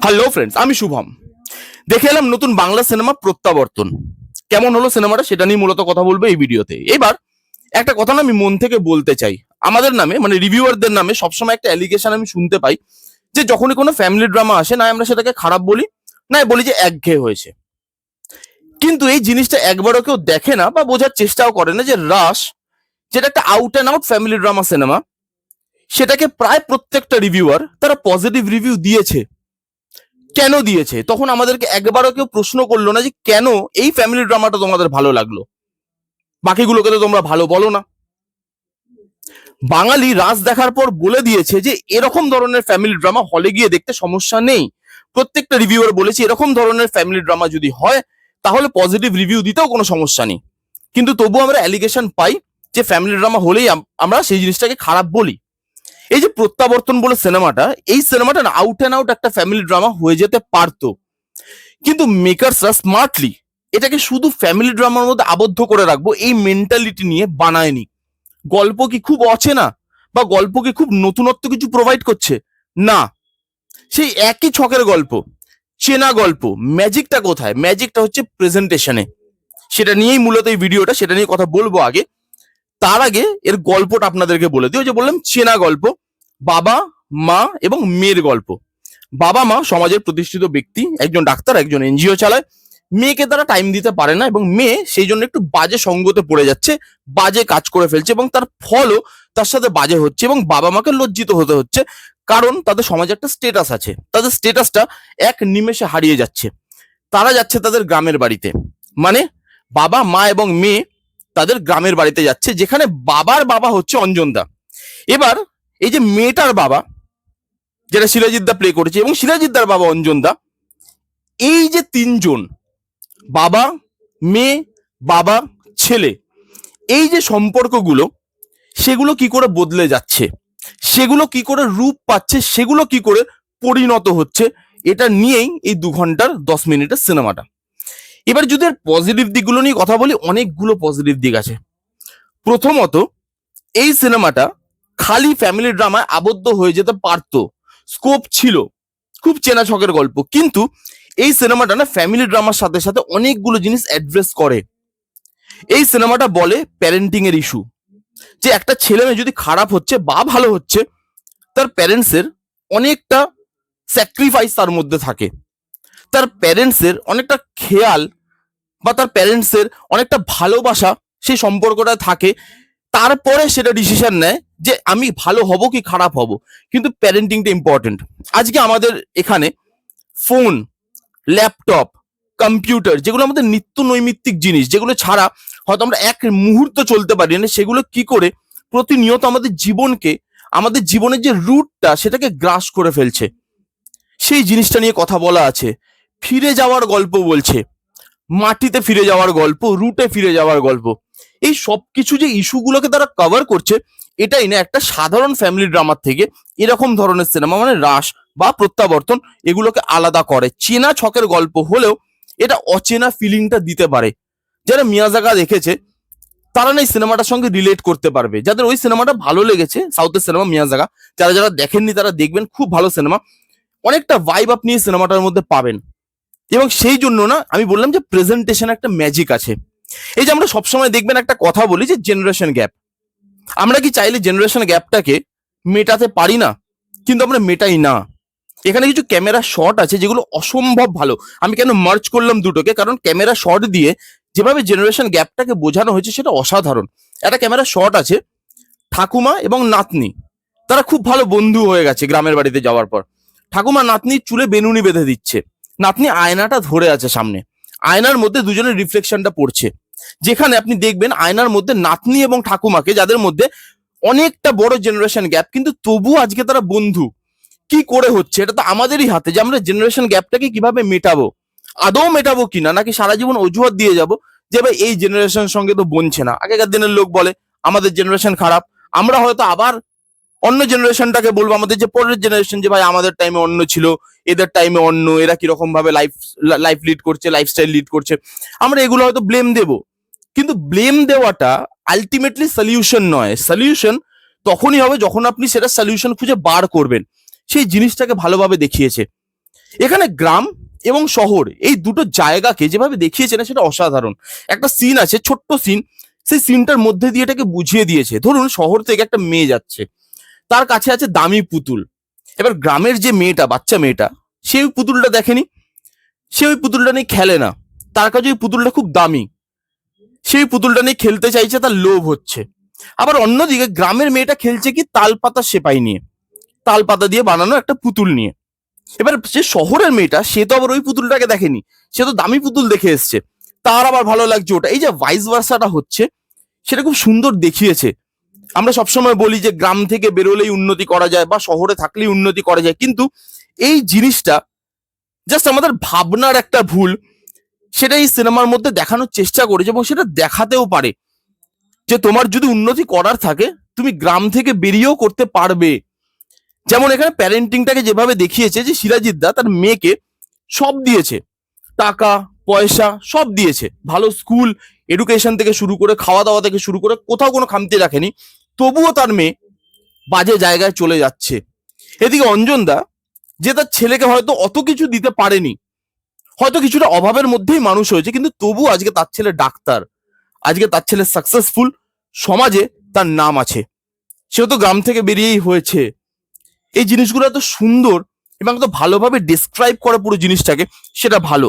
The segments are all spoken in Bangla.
হ্যালো ফ্রেন্ডস, আমি শুভম। দেখে এলাম নতুন বাংলা সিনেমা প্রত্যাবর্তন। কেমন হলো সিনেমাটা সেটা নিয়ে মূলত কথা বলবো এই ভিডিওতে। এবার একটা কথা না আমি মন থেকে বলতে চাই, আমাদের নামে মানে রিভিউয়ারদের নামে সবসময় একটা অ্যালিগেশন আমি শুনতে পাই যে যখনই কোনো ফ্যামিলি ড্রামা আসে না আমরা সেটাকে খারাপ বলি, না বলি যে একঘেয়ে হয়েছে। কিন্তু এই জিনিসটা একবারও কেউ দেখে না বা বোঝার চেষ্টাও করে না যে রাশ, যেটা একটা out and out family drama cinema, সেটাকে প্রায় প্রত্যেকটা রিভিউয়ার তারা পজিটিভ রিভিউ দিয়েছে। কেন দিয়েছে? তখন আমাদেরকে একবারও কেউ প্রশ্ন করলো না যে কেন এই ফ্যামিলি ড্রামাটা তোমাদের ভালো লাগলো, বাকিগুলোকে তো তোমরা ভালো বলো না। বাঙালি রাজ দেখার পর বলে দিয়েছে যে এরকম ধরনের ফ্যামিলি ড্রামা হলে গিয়ে দেখতে সমস্যা নেই। প্রত্যেকটা রিভিউয়ার বলেছে এরকম ধরনের ফ্যামিলি ড্রামা যদি হয় তাহলে পজিটিভ রিভিউ দিতেও কোনো সমস্যা নেই। কিন্তু তবু আমরা অ্যালিগেশন পাই যে ফ্যামিলি ড্রামা হলেই আমরা সেই জিনিসটাকে খারাপ বলি। এই যে প্রত্যাবর্তন বলে সিনেমাটা, এই সিনেমাটা না আউট অ্যান্ড আউট একটা ফ্যামিলি ড্রামা হয়ে যেতে পারতো, কিন্তু মেকার্সরা স্মার্টলি এটাকে শুধু ফ্যামিলি ড্রামার মধ্যে আবদ্ধ করে রাখবো এই মেন্টালিটি নিয়ে বানায়নি। গল্প কি খুব অচেনা বা গল্প কি খুব নতুনত্ব কিছু প্রোভাইড করছে? না, সেই একই ছকের গল্প, চেনা গল্প। ম্যাজিকটা কোথায়? ম্যাজিকটা হচ্ছে প্রেজেন্টেশনে। সেটা নিয়েই মূলত এই ভিডিওটা, সেটা নিয়ে কথা বলবো আগে। তার আগে এর গল্পটা আপনাদেরকে বলে দিই। ওই যে বললাম চেনা গল্প, বাবা মা এবং মেয়ের গল্প। বাবা মা সমাজের প্রতিষ্ঠিত ব্যক্তি, একজন ডাক্তার, একজন এনজিও চালায়। মেয়েকে তারা টাইম দিতে পারে না এবং মেয়ে সেই জন্য একটু বাজে সঙ্গতে পড়ে যাচ্ছে, বাজে কাজ করে ফেলছে এবং তার ফলও তার সাথে বাজে হচ্ছে এবং বাবা মাকে লজ্জিত হতে হচ্ছে, কারণ তাদের সমাজে একটা স্টেটাস আছে, তাদের স্টেটাসটা এক নিমেষে হারিয়ে যাচ্ছে। তারা যাচ্ছে তাদের গ্রামের বাড়িতে, মানে বাবা মা এবং মেয়ে তাদের গ্রামের বাড়িতে যাচ্ছে, যেখানে বাবার বাবা হচ্ছে অঞ্জন দা। এবার এই যে মেয়েটার বাবা, যেটা শিলাজিৎ দা প্লে করেছে, এবং শিলাজিৎ দার বাবা অঞ্জন দা, এই যে তিনজন বাবা মেয়ে বাবা ছেলে, এই যে সম্পর্কগুলো, সেগুলো কি করে বদলে যাচ্ছে, সেগুলো কি করে রূপ পাচ্ছে, সেগুলো কি করে পরিণত হচ্ছে, এটা নিয়েই এই 2 ঘন্টার 10 মিনিটের সিনেমাটা। এবার যদি আর পজিটিভ দিকগুলো নিয়ে কথা বলি, অনেকগুলো পজিটিভ দিক আছে। প্রথমত, এই সিনেমাটা খালি ফ্যামিলি ড্রামায় আবদ্ধ হয়ে যেতে পারতো, স্কোপ ছিল, খুব চেনা ছকের গল্প। কিন্তু এই সিনেমাটা না ফ্যামিলি ড্রামার সাথে সাথে অনেকগুলো জিনিস অ্যাড্রেস করে। এই সিনেমাটা বলে প্যারেন্টিং এর ইস্যু, যে একটা ছেলে মেয়ে যদি খারাপ হচ্ছে বা ভালো হচ্ছে, তার প্যারেন্টসের অনেকটা স্যাক্রিফাইস তার মধ্যে থাকে, তার প্যারেন্টসের অনেকটা খেয়াল বা তার প্যারেন্টসের অনেকটা ভালোবাসা সেই সম্পর্কটা থাকে। তারপরে সেটা ডিসিশন নেয় যে আমি ভালো হব কি খারাপ হব। কিন্তু প্যারেন্টিংটা ইম্পর্টেন্ট। আজকে আমাদের এখানে ফোন, ল্যাপটপ, কম্পিউটার, যেগুলো আমাদের নিত্য নৈমিত্তিক জিনিস, যেগুলো ছাড়া হয়তো আমরা এক মুহূর্ত চলতে পারি না, সেগুলো কি করে প্রতিনিয়ত আমাদের জীবনকে, আমাদের জীবনের যে রুটটা সেটাকে গ্রাস করে ফেলছে, সেই জিনিসটা নিয়ে কথা বলা আছে। ফিরে যাওয়ার গল্প বলছে, মাটিতে ফিরে যাওয়ার গল্প, রুটে ফিরে যাওয়ার গল্প। এই সবকিছু যে ইস্যুগুলোকে তারা কভার করছে, এটাই না একটা সাধারণ ফ্যামিলি ড্রামার থেকে এরকম ধরনের সিনেমা মানে রাশ বা প্রত্যাবর্তন এগুলোকে আলাদা করে। চেনা ছকের গল্প হলেও এটা অচেনা ফিলিংটা দিতে পারে। যারা মিয়াজাগা দেখেছে তারা না এই সিনেমাটার সঙ্গে রিলেট করতে পারবে। যাদের ওই সিনেমাটা ভালো লেগেছে, সাউথের সিনেমা মিয়াজাগা, যারা যারা দেখেননি তারা দেখবেন, খুব ভালো সিনেমা। অনেকটা ভাইব আপনি এই সিনেমাটার মধ্যে পাবেন। এবং সেই জন্য না আমি বললাম যে প্রেজেন্টেশন একটা ম্যাজিক আছে। এই যে আমরা সবসময় দেখবেন একটা কথা বলি যে জেনারেশন গ্যাপ, আমরা কি চাইলে জেনারেশন গ্যাপটাকে মেটাতে পারি না? কিন্তু আমরা মেটাই না। এখানে কিছু ক্যামেরা শট আছে যেগুলো অসম্ভব ভালো। আমি কেন মার্চ করলাম দুটোকে, কারণ ক্যামেরা শট দিয়ে যেভাবে জেনারেশন গ্যাপটাকে বোঝানো হয়েছে সেটা অসাধারণ। একটা ক্যামেরা শট আছে, ঠাকুমা এবং নাতনি তারা খুব ভালো বন্ধু হয়ে গেছে গ্রামের বাড়িতে যাওয়ার পর। ঠাকুমা নাতনির চুলে বেনুনি বেঁধে দিচ্ছে, নাতনি আয়নাটা ধরে আছে সামনে, আয়নার মধ্যে দুজনের রিফ্লেকশনটা পড়ছে। যেখানে আপনি দেখবেন আয়নার মধ্যে নাতনি এবং ঠাকুমাকে, যাদের মধ্যে অনেকটা বড় জেনারেশন গ্যাপ, কিন্তু তবু আজকে তারা বন্ধু। কি করে হচ্ছে? এটা তো আমাদেরই হাতে যে আমরা জেনারেশন গ্যাপটাকে কিভাবে মেটাবো, আদৌ মেটাবো কিনা, নাকি সারা জীবন অজুহাত দিয়ে যাব যে ভাই এই জেনারেশন সঙ্গে তো বনছে না। আগেকার দিনের লোক বলে আমাদের জেনারেশন খারাপ, আমরা হয়তো আবার অন্য জেনারেশনটাকে বলবো, আমাদের যে পরের জেনারেশন, যে ভাই আমাদের টাইমে অন্য ছিল, এদের টাইমে অন্য, এরা কিরকম ভাবে লাইফ লাইফ লিড করছে, লাইফস্টাইল লিড করছে, আমরা এগুলো হয়তো ব্লেম দেব। কিন্তু ব্লেম দেওয়াটা আলটিমেটলি সলিউশন নয়। সলিউশন তখনই হবে যখন আপনি সেটা সলিউশন খুঁজে বার করবেন। সেই জিনিসটাকে ভালোভাবে দেখিয়েছে। এখানে গ্রাম এবং শহর এই দুটো জায়গাকে যেভাবে দেখিয়েছে না সেটা অসাধারণ। একটা সিন আছে, ছোট্ট সিন, সেই সিনটার মধ্যে দিয়ে এটাকে বুঝিয়ে দিয়েছে। ধরুন শহর থেকে একটা মেয়ে যাচ্ছে, তার কাছে আছে দামি পুতুল। এবার গ্রামের যে মেয়েটা, বাচ্চা মেয়েটা, সে ওই পুতুলটা দেখেনি, সে ওই পুতুলটা নিয়ে খেলে না, তার কাছে ওই পুতুলটা খুব দামি, সেই পুতুলটা নিয়ে খেলতে চাইছে, তার লোভ হচ্ছে। আবার অন্যদিকে গ্রামের মেয়েটা খেলছে কি তাল পাতা সেপাই নিয়ে, তাল পাতা দিয়ে বানানো একটা পুতুল নিয়ে। এবার সে শহরের মেয়েটা, সে তো আবার ওই পুতুলটাকে দেখেনি, সে তো দামি পুতুল দেখে এসছে, তার আবার ভালো লাগছে ওটা। এই যে ভাইস ভার্সাটা হচ্ছে, সেটা খুব সুন্দর দেখিয়েছে। আমরা সবসময় বলি যে গ্রাম থেকে বেরোলেই উন্নতি করা যায় বা শহরে থাকলেই উন্নতি করা যায়, কিন্তু এই জিনিসটা জাস্ট আমাদের ভাবনার একটা ভুল। সেটা এই সিনেমার মধ্যে দেখানোর চেষ্টা করেছে এবং সেটা দেখাতেও পারে যে তোমার যদি উন্নতি করার থাকে তুমি গ্রাম থেকে বেরিয়েও করতে পারবে। যেমন এখানে প্যারেন্টিংটাকে যেভাবে দেখিয়েছে, যে সিরাজিৎ দা তার মেয়েকে সব দিয়েছে, টাকা পয়সা সব দিয়েছে, ভালো স্কুল এডুকেশন থেকে শুরু করে খাওয়া দাওয়া থেকে শুরু করে কোথাও কোনো খামতি রাখেনি, তবুও তার মেয়ে বাজে জায়গায় চলে যাচ্ছে। এদিকে অঞ্জন দা, যে তার ছেলেকে হয়তো অত কিছু দিতে পারেনি, হয়তো কিছুটা অভাবের মধ্যেই মানুষ হয়েছে, কিন্তু তবু আজকে তার ছেলে ডাক্তার, আজকে তার ছেলে সাকসেসফুল, সমাজে তার নাম আছে, সেও তো গ্রাম থেকে বেরিয়েই হয়েছে। এই জিনিসগুলো এত সুন্দর এবং এত ভালোভাবে ডিসক্রাইব করা পুরো জিনিসটাকে, সেটা ভালো।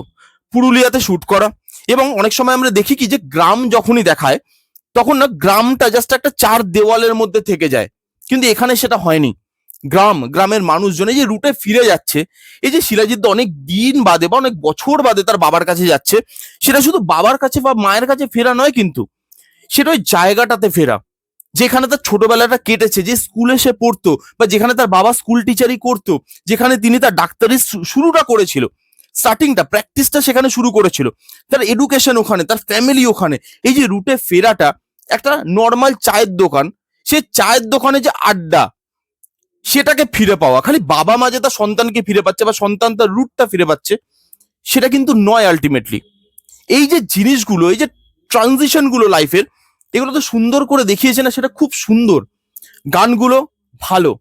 পুরুলিয়াতে শুট করা, এবং অনেক সময় আমরা দেখি কি যে গ্রাম যখনই দেখায় তখন না গ্রামটা জাস্ট একটা চার দেওয়ালের মধ্যে থেকে যায়, কিন্তু এখানে সেটা হয়নি। গ্রামের মানুষজন এই যে রুটে ফিরে যাচ্ছে, এই যে শিলাজিৎ অনেক দিন বাদে বা অনেক বছর বাদে তার বাবার কাছে যাচ্ছে, সেটা শুধু বাবার কাছে বা মায়ের কাছে ফেরা নয়, কিন্তু সেটা ওই জায়গাটাতে ফেরা যেখানে তার ছোটবেলাটা কেটেছে, যে স্কুলে সে পড়তো বা যেখানে তার বাবা স্কুল টিচারই করতো, যেখানে তিনি তার ডাক্তারি শুরুটা করেছিল, স্টার্টিংটা প্র্যাকটিসটা সেখানে শুরু করেছিল, তার এডুকেশন ওখানে, তার ফ্যামিলি ওখানে। এই যে রুটে ফেরাটা, একটা নর্মাল চায়ের দোকান, সে চায়ের দোকানে যে আড্ডা, সেটাকে ফিরে পাওয়া, খালি বাবা মা যে তার সন্তানকে ফিরে পাচ্ছে বা সন্তান তার রুটটা ফিরে পাচ্ছে, সেটা কিন্তু নয় আলটিমেটলি। এই যে জিনিসগুলো, এই যে ট্রানজিশন গুলো লাইফের, এগুলো তো সুন্দর করে দেখিয়েছে না, সেটা খুব সুন্দর। গানগুলো ভালো,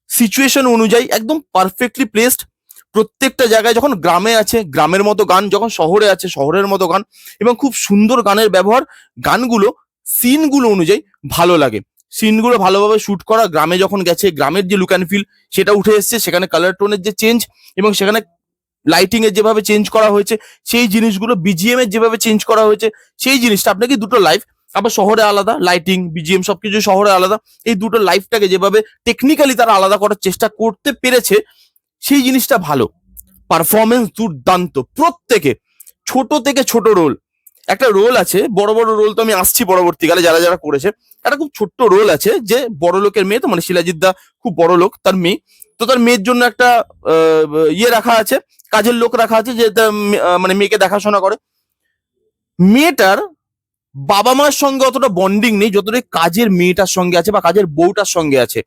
সিচুয়েশন অনুযায়ী একদম পারফেক্টলি প্লেসড। প্রত্যেকটা জায়গায় যখন গ্রামে আছে গ্রামের মতো গান, যখন শহরে আছে শহরের মতো গান, এবং খুব সুন্দর গানের ব্যবহার। গানগুলো সিনগুলো অনুযায়ী ভালো লাগে, সিনগুলো ভালোভাবে শুট করা। গ্রামে যখন গেছে, গ্রামের যে লুক অ্যান্ড ফিল সেটা উঠে এসছে, সেখানে কালার টোনের যে চেঞ্জ এবং সেখানে লাইটিং এর যেভাবে চেঞ্জ করা হয়েছে সেই জিনিসগুলো, বিজিএম এর যেভাবে চেঞ্জ করা হয়েছে সেই জিনিসটা, আপনাকে দুটো লাইফ, আবার শহরে আলাদা লাইটিং বিজিএম সবকিছু শহরে আলাদা, এই দুটো লাইফটাকে যেভাবে টেকনিক্যালি তারা আলাদা করার চেষ্টা করতে পেরেছে, সেই জিনিসটা ভালো। পারফরমেন্স দুর্দান্ত প্রত্যেকে, ছোট থেকে ছোট রোল। একটা রোল আছে, বড় বড় রোল তো আমি আসছি পরবর্তীকালে যারা যারা করেছে, একটা খুব ছোট্ট রোল আছে যে বড় লোকের মেয়ে, তো মানে শিলাজিৎ দা খুব বড় লোক, তার মেয়ে, তো তার মেয়ের জন্য একটা ইয়ে রাখা আছে, কাজের লোক রাখা আছে, যে মানে মেয়েকে দেখাশোনা করে। মেয়েটার বাবা মার সঙ্গে অতটা বন্ডিং নেই যতটা কাজের মেয়েটার সঙ্গে আছে বা কাজের বউটার সঙ্গে আছে।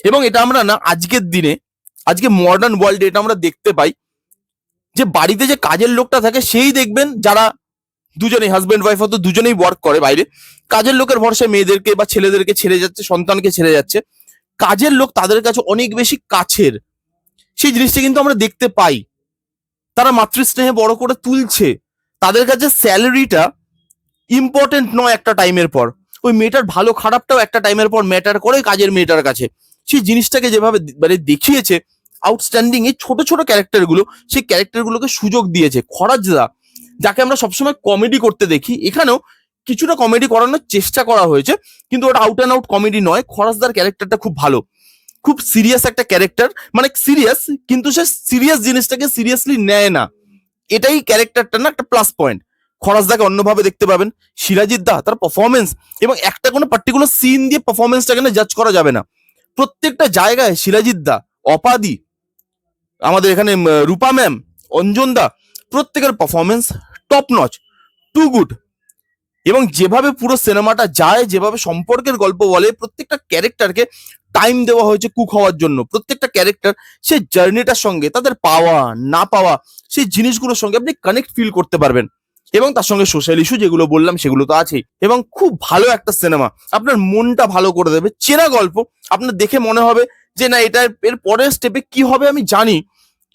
এবং এটা আমরা না আজকের দিনে, আজকে মডার্ন ওয়ার্ল্ডে এটা আমরা দেখতে পাই, যে বাড়িতে যে কাজের লোকটা থাকে সেই দেখবেন যারা দুজনেই হাজবেন্ড ওয়াইফ হয়তো দুজনেই ওয়ার্ক করে বাইরে, কাজের লোকের ভরসায় মেয়েদেরকে বা ছেলেদেরকে ছেড়ে যাচ্ছে, সন্তানকে ছেড়ে যাচ্ছে। কাজের লোক তাদের কাছে অনেক বেশি কাছের, সেই জিনিসটা কিন্তু আমরা দেখতে পাই। তারা মাতৃস্নেহে বড় করে তুলছে, তাদের কাছে স্যালারিটা ইম্পর্টেন্ট নয় একটা টাইমের পর, ওই মেয়েটার ভালো খারাপটাও একটা টাইমের পর ম্যাটার করে কাজের মেয়েটার কাছে। সেই জিনিসটাকে যেভাবে মানে দেখিয়েছে আউটস্ট্যান্ডিং, এই ছোট ছোট ক্যারেক্টারগুলো, সেই ক্যারেক্টারগুলোকে সুযোগ দিয়েছে খরাজদা, যাকে আমরা সবসময় কমেডি করতে দেখি, এখানেও কিছুটা কমেডি করানোর চেষ্টা করা হয়েছে, কিন্তু ওটা আউট অ্যান্ড আউট কমেডি নয়। খরাজদার ক্যারেক্টারটা খুব ভালো, খুব সিরিয়াস একটা ক্যারেক্টার, মানে সিরিয়াস কিন্তু সে সিরিয়াস জিনিসটাকে সিরিয়াসলি নেয় না, এটাই ক্যারেক্টারটা না একটা প্লাস পয়েন্ট। খরাজদাকে অন্যভাবে দেখতে পাবেন, সিরাজিৎ দা তার পারফরমেন্স, এবং একটা কোনো পার্টিকুলার সিন দিয়ে পারফরমেন্সটাকে না জাজ করা যাবে না, প্রত্যেকটা জায়গায় সিরাজিৎ দা, অপাদি, আমাদের এখানে রূপা ম্যাম, অঞ্জন দা, প্রত্যেকের performance top notch, too good. এবং যেভাবে পুরো সিনেমাটা যায়, যেভাবে সম্পর্কের গল্প বলে, প্রত্যেকটা ক্যারেক্টারকে টাইম দেওয়া হয়েছে কুক হওয়ার জন্য। প্রত্যেকটা ক্যারেক্টার সেই জার্নিটার সঙ্গে, তাদের পাওয়া না পাওয়া সেই জিনিসগুলোর সঙ্গে আপনি কানেক্ট ফিল করতে পারবেন। এবং তার সঙ্গে সোশ্যাল ইস্যু যেগুলো বললাম সেগুলো তো আছেই। এবং খুব ভালো একটা সিনেমা, আপনার মনটা ভালো করে দেবে, চেনা গল্প, আপনার দেখে মনে হবে যে না এটা এর পরের স্টেপে কি হবে আমি জানি,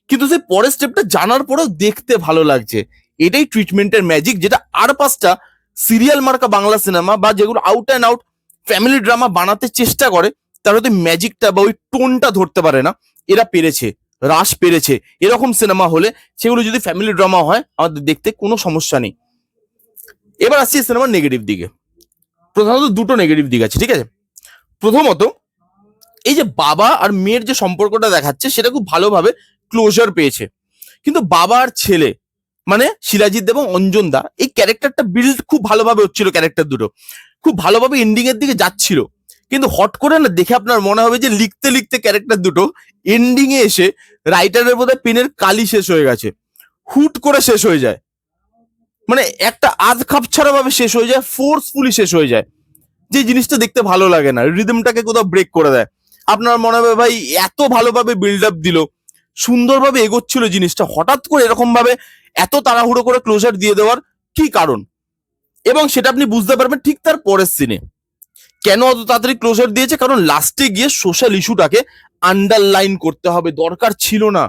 কিন্তু সেই পরের স্টেপটা জানার পরেও দেখতে ভালো লাগছে। এটাই ট্রিটমেন্টের ম্যাজিক, যেটা আর 5টা সিরিয়াল মার্কা বাংলা সিনেমা বা যেগুলো out and out family drama বানাতে চেষ্টা করে তার হয়তো ম্যাজিকটা বা ওই টোনটা ধরতে পারে না। এরা পেরেছে, রাস পেরেছে। এরকম সিনেমা হলে সেগুলো যদি ফ্যামিলি ড্রামা হয় আমাদের দেখতে কোনো সমস্যা নেই। এবার আসছি সিনেমার নেগেটিভ দিকে। প্রধানত দুটো নেগেটিভ দিক আছে, ঠিক আছে। প্রথমত, এই যে বাবা আর মেয়ের যে সম্পর্কটা দেখাচ্ছে সেটা খুব ভালোভাবে ক্লোজার পেয়েছে, কিন্তু বাবা আর ছেলে মানে শিলাজিৎ এবং অঞ্জন দা, এই ক্যারেক্টারটা বিল্ড খুব ভালোভাবে হচ্ছিল, ক্যারেক্টার দুটো খুব ভালোভাবে এন্ডিং এর দিকে যাচ্ছিল, কিন্তু হট করে না দেখে আপনার মনে হবে যে লিখতে লিখতে ক্যারেক্টার দুটো এন্ডিং এ এসে রাইটারের বোধহয় পেনের কালি শেষ হয়ে গেছে, হুট করে শেষ হয়ে যায়, মানে একটা আধ খাপছাড়া ভাবে শেষ হয়ে যায়, ফোর্সফুলি শেষ হয়ে যায়, যে জিনিসটা দেখতে ভালো লাগে না, রিদমটাকে কোথাও ব্রেক করে দেয়। আপনার মনে হবে ভাই এত ভালোভাবে বিল্ড আপ দিল, সুন্দরভাবে এগোচ্ছিল জিনিসটা, হঠাৎ করে এরকম ভাবে এত তাড়াহুড়ো করে ক্লোজার দিয়ে দেওয়ার কি কারণ? এবং সেটা আপনি বুঝতে পারবেন ঠিক তার পরের সিনে কেন অত তাড়াতাড়ি ক্লোজার দিয়েছে, কারণ লাস্টে গিয়ে সোশ্যাল ইস্যুটাকে আন্ডারলাইন করতে হবে, দরকার ছিল না।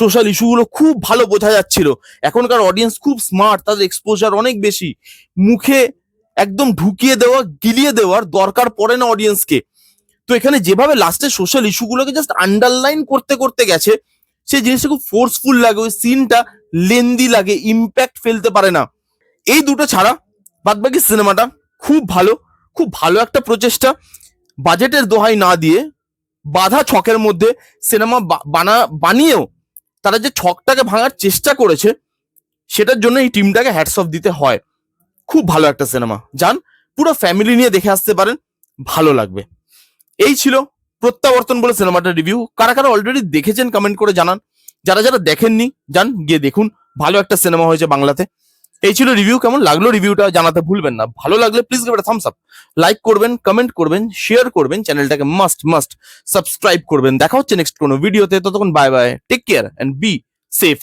সোশ্যাল ইস্যুগুলো খুব ভালো বোঝা যাচ্ছিল, এখনকার অডিয়েন্স খুব স্মার্ট, তাদের এক্সপোজার অনেক বেশি, মুখে একদম ঢুকিয়ে দেওয়া গিলিয়ে দেওয়ার দরকার পড়ে না অডিয়েন্সকে। তো এখানে যেভাবে লাস্টে সোশ্যাল ইস্যুগুলোকে জাস্ট আন্ডারলাইন করতে করতে গেছে, সেই জিনিসটা খুব ফোর্সফুল লাগে, ওই সিনটা লেন্দি লাগে, ইম্প্যাক্ট ফেলতে পারে না। এই দুটো ছাড়া বাদবাকি সিনেমাটা খুব ভালো, খুব ভালো একটা প্রচেষ্টা। বাজেটের দোহাই না দিয়ে বাঁধা ছকের মধ্যে সিনেমা বানিয়েও তারা যে ছকটাকে ভাঙার চেষ্টা করেছে, সেটার জন্য এই টিমটাকে হ্যাটস অফ দিতে হয়। খুব ভালো একটা সিনেমা, যান পুরো ফ্যামিলি নিয়ে দেখে আসতে পারেন, ভালো লাগবে। এই ছিল প্রত্যাবর্তন বলে সিনেমাটার রিভিউ। কারা কারা অলরেডি দেখেছেন কমেন্ট করে জানান, যারা যারা দেখেননি যান গিয়ে দেখুন, ভালো একটা সিনেমা হয়েছে বাংলাতে। এই ছিল রিভিউ, কেমন লাগলো রিভিউটা জানাতে ভুলবেন না। ভালো লাগলে please give it a Thums up, like করবেন, কমেন্ট করবেন, শেয়ার করবেন, চ্যানেলটাকে মাস্ট মাস্ট সাবস্ক্রাইব করবেন। দেখা হচ্ছে নেক্সট কোনো ভিডিওতে, ততক্ষণ bye bye, take care and be safe.